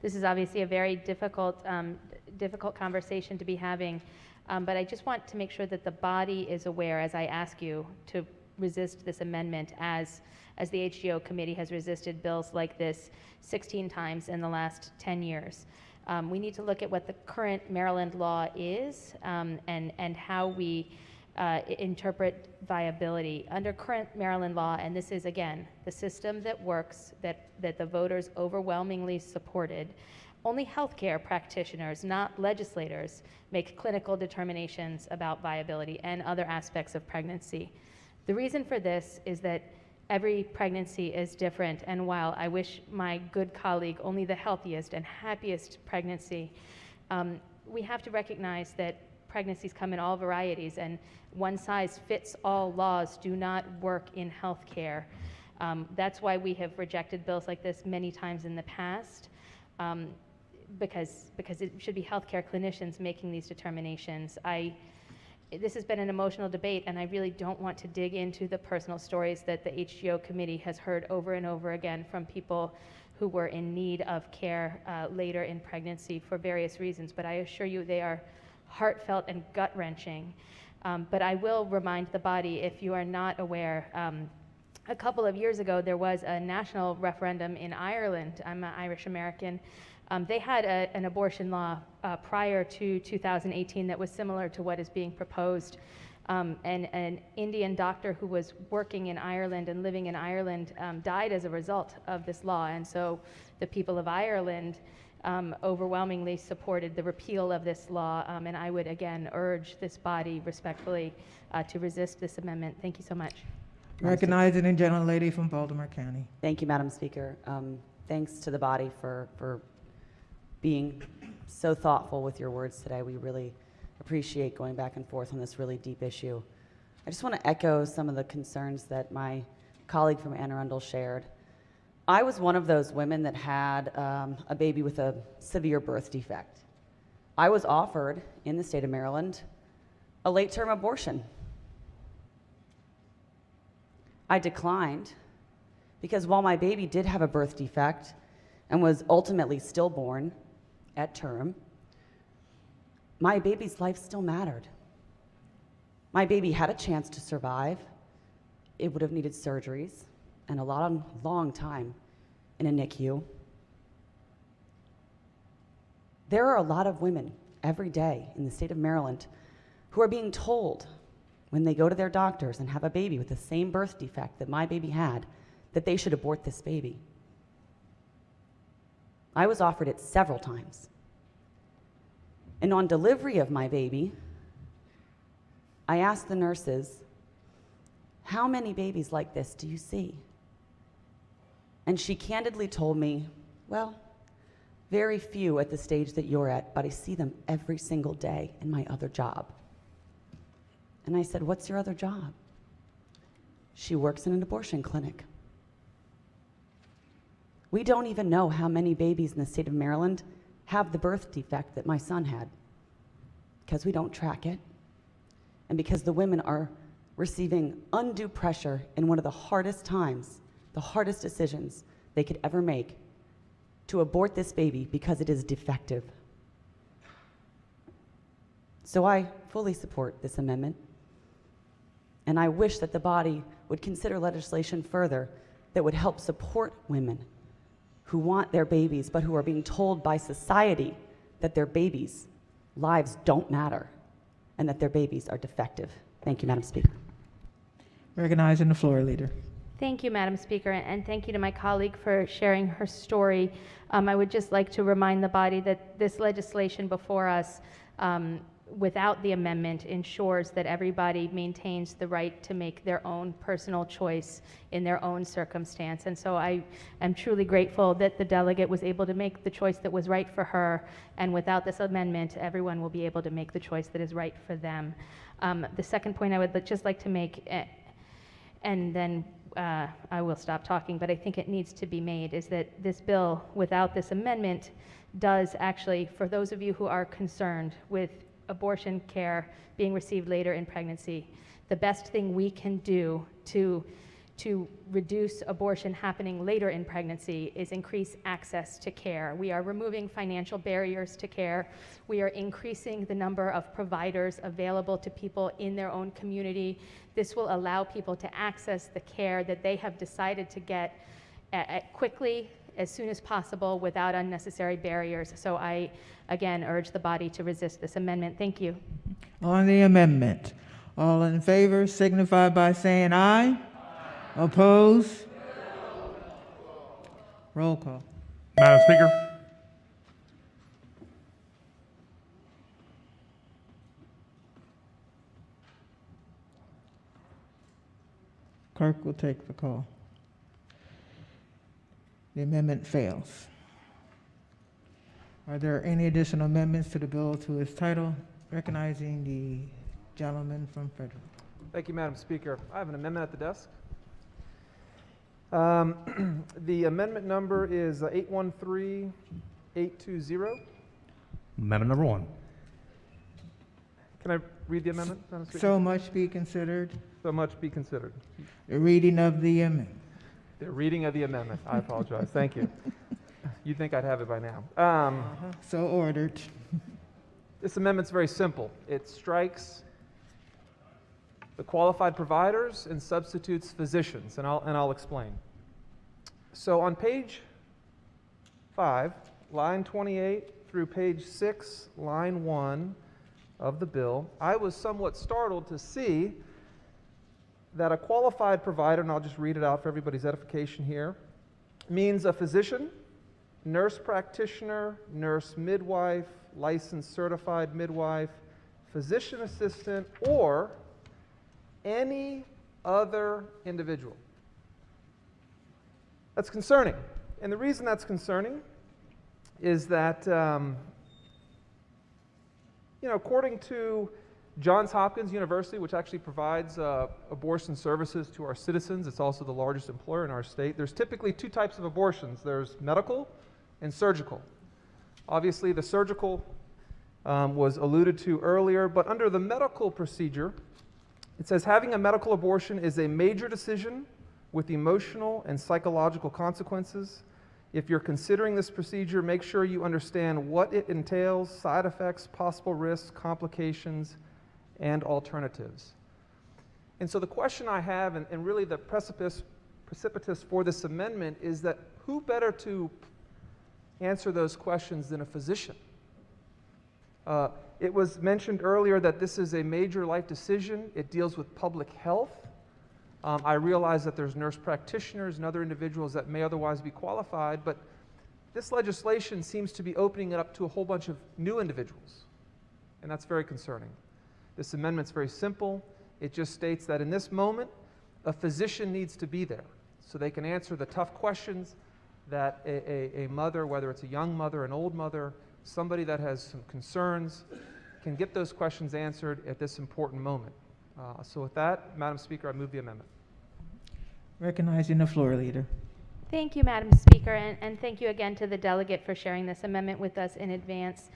This is obviously a very difficult conversation to be having, but I just want to make sure that the body is aware, as I ask you to resist this amendment, as the HGO committee has resisted bills like this 16 times in the last 10 years. We need to look at what the current Maryland law is, and how we interpret viability. Under current Maryland law, and this is, again, the system that works, that the voters overwhelmingly supported, only healthcare practitioners, not legislators, make clinical determinations about viability and other aspects of pregnancy. The reason for this is that every pregnancy is different, and while I wish my good colleague only the healthiest and happiest pregnancy, we have to recognize that pregnancies come in all varieties, and one-size-fits-all laws do not work in healthcare. That's why we have rejected bills like this many times in the past, because it should be healthcare clinicians making these determinations. This has been an emotional debate, and I really don't want to dig into the personal stories that the HGO committee has heard over and over again from people who were in need of care later in pregnancy for various reasons, but I assure you they are heartfelt and gut-wrenching. But I will remind the body, if you are not aware, a couple of years ago there was a national referendum in Ireland. I'm an Irish American. They had an abortion law prior to 2018 that was similar to what is being proposed. And an Indian doctor who was working in Ireland and living in Ireland died as a result of this law. And so the people of Ireland overwhelmingly supported the repeal of this law. And I would again urge this body respectfully to resist this amendment. Thank you so much. Recognizing the gentlelady from Baltimore County. Thank you, Madam Speaker. Thanks to the body for being so thoughtful with your words today. We really appreciate going back and forth on this really deep issue. I just want to echo some of the concerns that my colleague from Anne Arundel shared. I was one of those women that had a baby with a severe birth defect. I was offered, in the state of Maryland, a late-term abortion. I declined because while my baby did have a birth defect and was ultimately stillborn at term, my baby's life still mattered. My baby had a chance to survive. It would have needed surgeries and a long time in a NICU. There are a lot of women every day in the state of Maryland who are being told when they go to their doctors and have a baby with the same birth defect that my baby had, that they should abort this baby. I was offered it several times. And on delivery of my baby, I asked the nurses, how many babies like this do you see? And she candidly told me, well, very few at the stage that you're at, but I see them every single day in my other job. And I said, what's your other job? She works in an abortion clinic. We don't even know how many babies in the state of Maryland have the birth defect that my son had, because we don't track it, and because the women are receiving undue pressure in one of the hardest times, the hardest decisions they could ever make, to abort this baby because it is defective. So I fully support this amendment, and I wish that the body would consider legislation further that would help support women who want their babies but who are being told by society that their babies' lives don't matter and that their babies are defective. Thank you, Madam Speaker. Recognizing the floor leader. Thank you, Madam Speaker, and thank you to my colleague for sharing her story. I would just like to remind the body that this legislation before us, without the amendment, ensures that everybody maintains the right to make their own personal choice in their own circumstance. And so I am truly grateful that the delegate was able to make the choice that was right for her, and without this amendment, everyone will be able to make the choice that is right for them. The second point I would just like to make, and then I will stop talking, but I think it needs to be made, is that this bill, without this amendment, does actually, for those of you who are concerned with abortion care being received later in pregnancy, the best thing we can do to to reduce abortion happening later in pregnancy is increase access to care. We are removing financial barriers to care. We are increasing the number of providers available to people in their own community. This will allow people to access the care that they have decided to get quickly, as soon as possible, without unnecessary barriers. So I, again, urge the body to resist this amendment. Thank you. On the amendment, all in favor signify by saying aye. Oppose? Roll call. Madam Speaker, Clerk will take the call. The amendment fails. Are there any additional amendments to the bill to its title? Recognizing the gentleman from Frederick. Thank you, Madam Speaker. I have an amendment at the desk. The amendment number is 813820. Amendment number 1. Can I read the amendment, Madam Speaker? So much be considered. So much be considered. The reading of the amendment. The reading of the amendment. I apologize. Thank you. You'd think I'd have it by now. So ordered. This amendment's very simple. It strikes the qualified providers and substitutes physicians, and I'll explain. So on page 5, line 28 through page 6, line 1 of the bill, I was somewhat startled to see that a qualified provider, and I'll just read it out for everybody's edification here, means a physician, nurse practitioner, nurse midwife, licensed certified midwife, physician assistant, or any other individual. That's concerning. And the reason that's concerning is that, according to Johns Hopkins University, which actually provides abortion services to our citizens, it's also the largest employer in our state, there's typically 2 types of abortions. There's medical and surgical. Obviously, the surgical was alluded to earlier, but under the medical procedure, it says having a medical abortion is a major decision with emotional and psychological consequences. If you're considering this procedure, make sure you understand what it entails, side effects, possible risks, complications, and alternatives. And so the question I have, and really the precipitous for this amendment, is that who better to answer those questions than a physician? It was mentioned earlier that this is a major life decision. It deals with public health. I realize that there's nurse practitioners and other individuals that may otherwise be qualified, but this legislation seems to be opening it up to a whole bunch of new individuals, and that's very concerning. This amendment's very simple. It just states that in this moment, a physician needs to be there so they can answer the tough questions that a mother, whether it's a young mother, an old mother, somebody that has some concerns, can get those questions answered at this important moment. So with that, Madam Speaker, I move the amendment. Recognizing the floor leader. Thank you, Madam Speaker, and thank you again to the delegate for sharing this amendment with us in advance.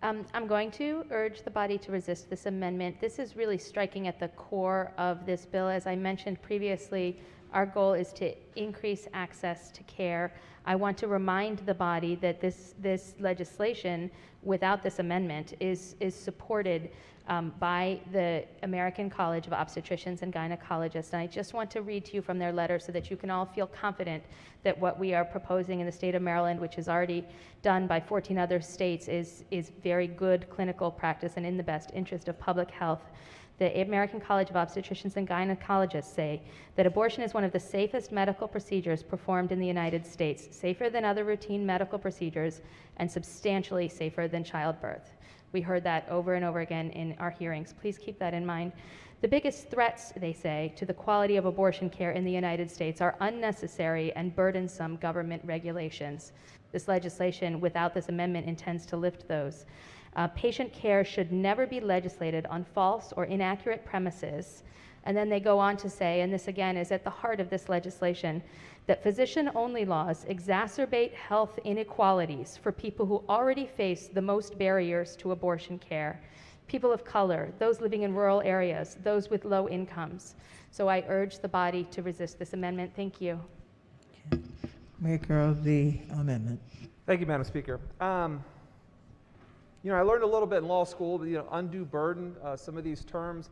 I'm going to urge the body to resist this amendment. This is really striking at the core of this bill. As I mentioned previously, our goal is to increase access to care. I want to remind the body that this legislation, without this amendment, is supported by the American College of Obstetricians and Gynecologists. And I just want to read to you from their letter so that you can all feel confident that what we are proposing in the state of Maryland, which is already done by 14 other states, is very good clinical practice and in the best interest of public health. The American College of Obstetricians and Gynecologists say that abortion is one of the safest medical procedures performed in the United States, safer than other routine medical procedures and substantially safer than childbirth. We heard that over and over again in our hearings. Please keep that in mind. The biggest threats, they say, to the quality of abortion care in the United States are unnecessary and burdensome government regulations. This legislation, without this amendment, intends to lift those. Patient care should never be legislated on false or inaccurate premises. And then they go on to say, and this again is at the heart of this legislation, that physician-only laws exacerbate health inequalities for people who already face the most barriers to abortion care. people of color, those living in rural areas, those with low incomes. So I urge the body to resist this amendment. Thank you. Maker of the amendment. Thank you, Madam Speaker. I learned a little bit in law school, undue burden, some of these terms.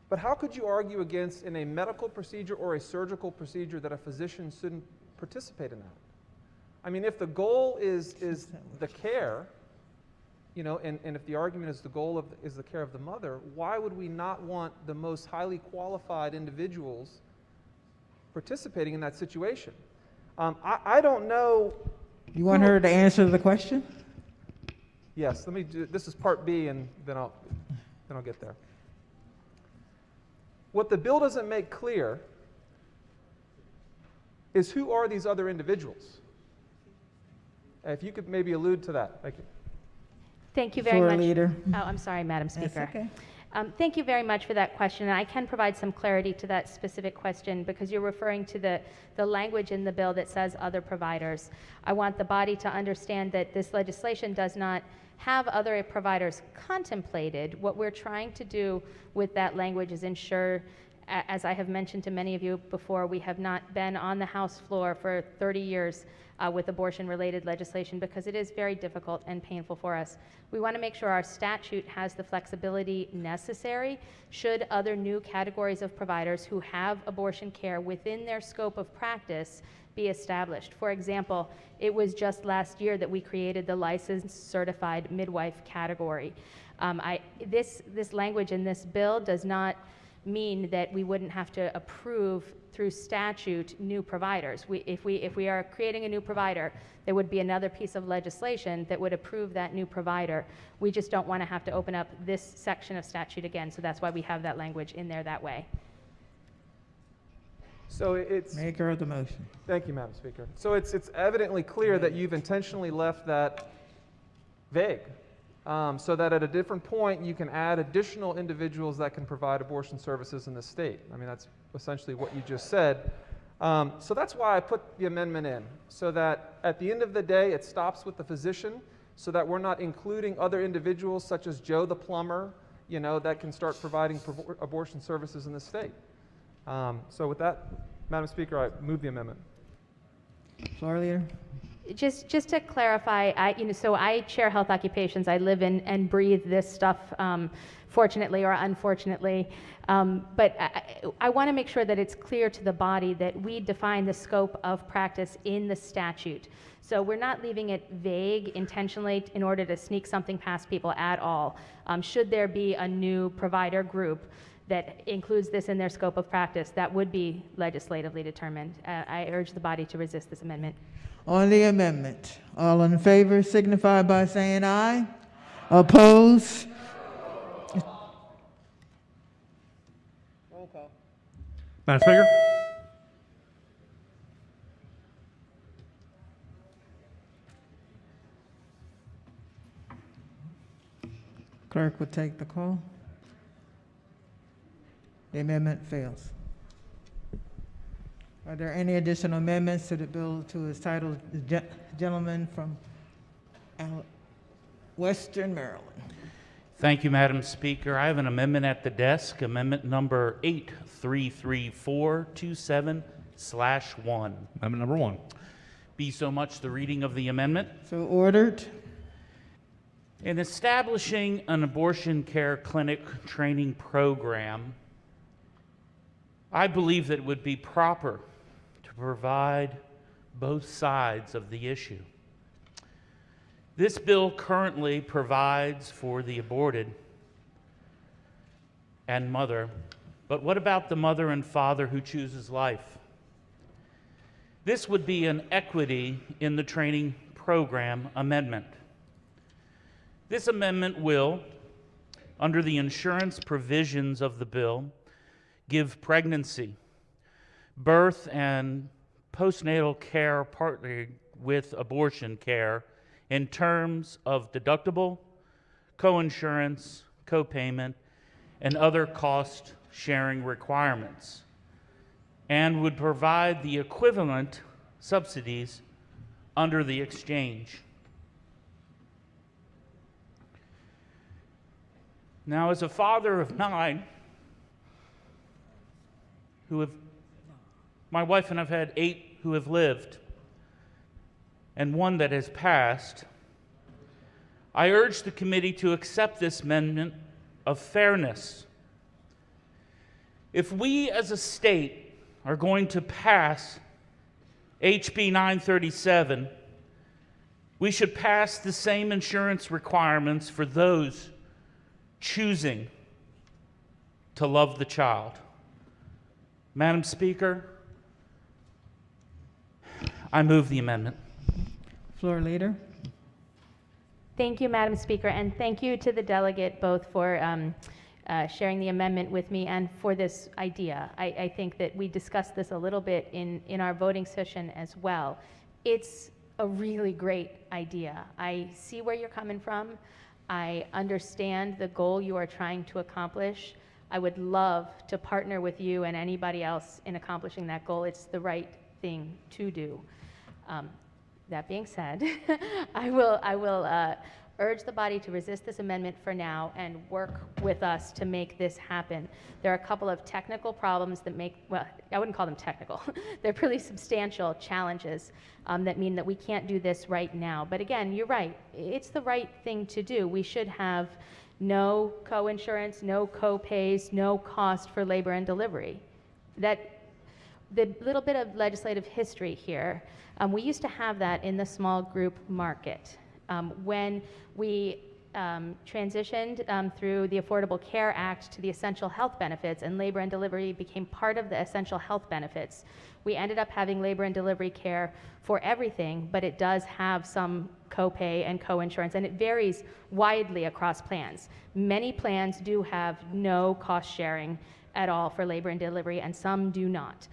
But how could you argue against, in a medical procedure or a surgical procedure, that a physician shouldn't participate in that? I mean, if the goal is the care, and if the argument is the goal is the care of the mother, why would we not want the most highly qualified individuals participating in that situation? I don't know. You want her to answer the question? Yes, this is part B, and then I'll get there. What the bill doesn't make clear is who are these other individuals? If you could maybe allude to that. Thank you. Thank you very Floor much. leader. Oh, I'm sorry, Madam That's Speaker. okay. Thank you very much for that question. And I can provide some clarity to that specific question because you're referring to the language in the bill that says other providers. I want the body to understand that this legislation does not have other providers contemplated. What we're trying to do with that language is ensure, as I have mentioned to many of you before, we have not been on the House floor for 30 years with abortion-related legislation because it is very difficult and painful for us. We want to make sure our statute has the flexibility necessary should other new categories of providers who have abortion care within their scope of practice be established. For example, it was just last year that we created the licensed certified midwife category. This language in this bill does not mean that we wouldn't have to approve through statute new providers. If we are creating a new provider, there would be another piece of legislation that would approve that new provider. We just don't want to have to open up this section of statute again, so that's why we have that language in there that way. So it's Maker of the motion. Thank you, Madam Speaker. So it's evidently clear that you've intentionally left that vague, so that at a different point you can add additional individuals that can provide abortion services in the state. I mean, that's essentially what you just said. So that's why I put the amendment in, so that at the end of the day it stops with the physician, so that we're not including other individuals such as Joe the plumber, that can start providing abortion services in the state. So with that, Madam Speaker, I move the amendment. Floor leader. Just to clarify, I chair health occupations. I live in and breathe this stuff, fortunately or unfortunately. But I want to make sure that it's clear to the body that we define the scope of practice in the statute. So we're not leaving it vague intentionally in order to sneak something past people at all. Should there be a new provider group that includes this in their scope of practice, that would be legislatively determined. I urge the body to resist this amendment. On the amendment, all in favor signify by saying aye. Oppose? Roll call. Madam Speaker? Clerk will take the call. The amendment fails. Are there any additional amendments to the bill to its title, the gentleman from Western Maryland? Thank you, Madam Speaker. I have an amendment at the desk, amendment number 833427/1. Amendment number 1. Be so much the reading of the amendment. So ordered. In establishing an abortion care clinic training program, I believe that it would be proper to provide both sides of the issue. This bill currently provides for the aborted and mother, but what about the mother and father who chooses life? This would be an equity in the training program amendment. This amendment will, under the insurance provisions of the bill, give pregnancy, birth, and postnatal care partnered with abortion care in terms of deductible, coinsurance, copayment, and other cost-sharing requirements, and would provide the equivalent subsidies under the exchange. Now, as a father of 9, my wife and I've had 8 who have lived, and 1 that has passed, I urge the committee to accept this amendment of fairness. If we as a state are going to pass HB 937, we should pass the same insurance requirements for those choosing to love the child. Madam Speaker, I move the amendment. Floor leader. Thank you, Madam Speaker, and thank you to the delegate both for sharing the amendment with me and for this idea. I think that we discussed this a little bit in our voting session as well. It's a really great idea. I see where you're coming from. I understand the goal you are trying to accomplish. I would love to partner with you and anybody else in accomplishing that goal. It's the right thing to do. That being said, I will urge the body to resist this amendment for now and work with us to make this happen. There are a couple of technical problems that make, well, I wouldn't call them technical. They're pretty substantial challenges that mean that we can't do this right now. But again, you're right. It's the right thing to do. We should have no co-insurance, no co-pays, no cost for labor and delivery. The little bit of legislative history here, we used to have that in the small group market. When we transitioned through the Affordable Care Act to the essential health benefits and labor and delivery became part of the essential health benefits, we ended up having labor and delivery care for everything, but it does have some copay and co-insurance, and it varies widely across plans. Many plans do have no cost sharing at all for labor and delivery, and some do not.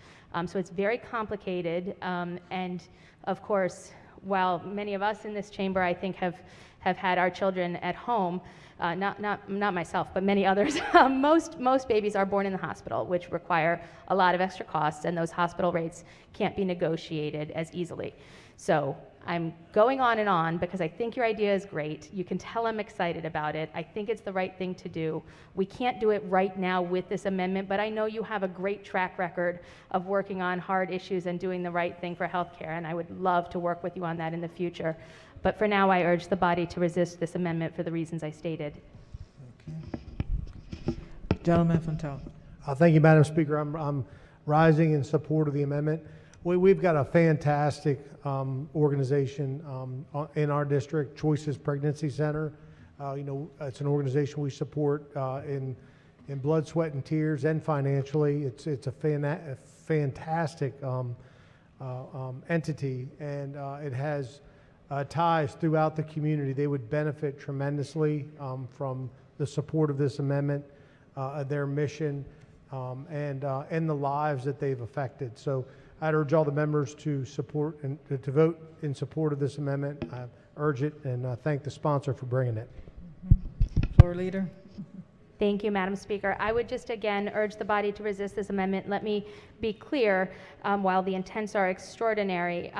So it's very complicated, and of course, while many of us in this chamber, I think, have had our children at home, not myself, but many others, most babies are born in the hospital, which require a lot of extra costs, and those hospital rates can't be negotiated as easily. So I'm going on and on because I think your idea is great. You can tell I'm excited about it. I think it's the right thing to do. We can't do it right now with this amendment, but I know you have a great track record of working on hard issues and doing the right thing for healthcare, and I would love to work with you on that in the future. But for now, I urge the body to resist this amendment for the reasons I stated. Okay. Gentleman from Talbot. Thank you, Madam Speaker. I'm rising in support of the amendment. We've got a fantastic organization in our district, Choices Pregnancy Center. It's an organization we support in blood, sweat, and tears, and financially. It's a fantastic entity, and it has ties throughout the community. They would benefit tremendously from the support of this amendment, their mission, and the lives that they've affected. So I'd urge all the members to support and to vote in support of this amendment. I urge it and thank the sponsor for bringing it. Floor leader. Thank you, Madam Speaker. I would just again urge the body to resist this amendment. Let me be clear, while the intents are extraordinary,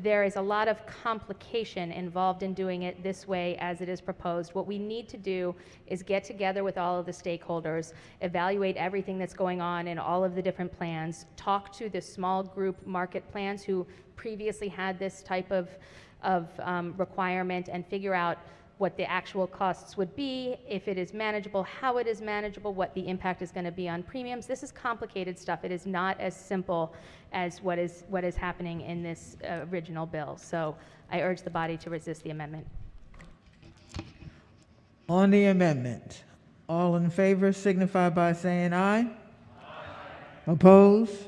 there is a lot of complication involved in doing it this way as it is proposed. What we need to do is get together with all of the stakeholders, evaluate everything that's going on in all of the different plans, talk to the small group market plans who previously had this type of requirement, and figure out what the actual costs would be, if it is manageable, how it is manageable, what the impact is going to be on premiums. This is complicated stuff. It is not as simple as what is happening in this original bill. So I urge the body to resist the amendment. On the amendment, all in favor signify by saying aye. Oppose?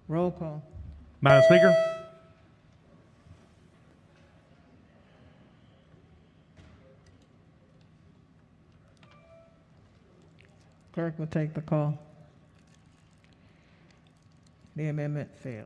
Roll call. Madam Speaker, Clerk will take the call. The amendment failed.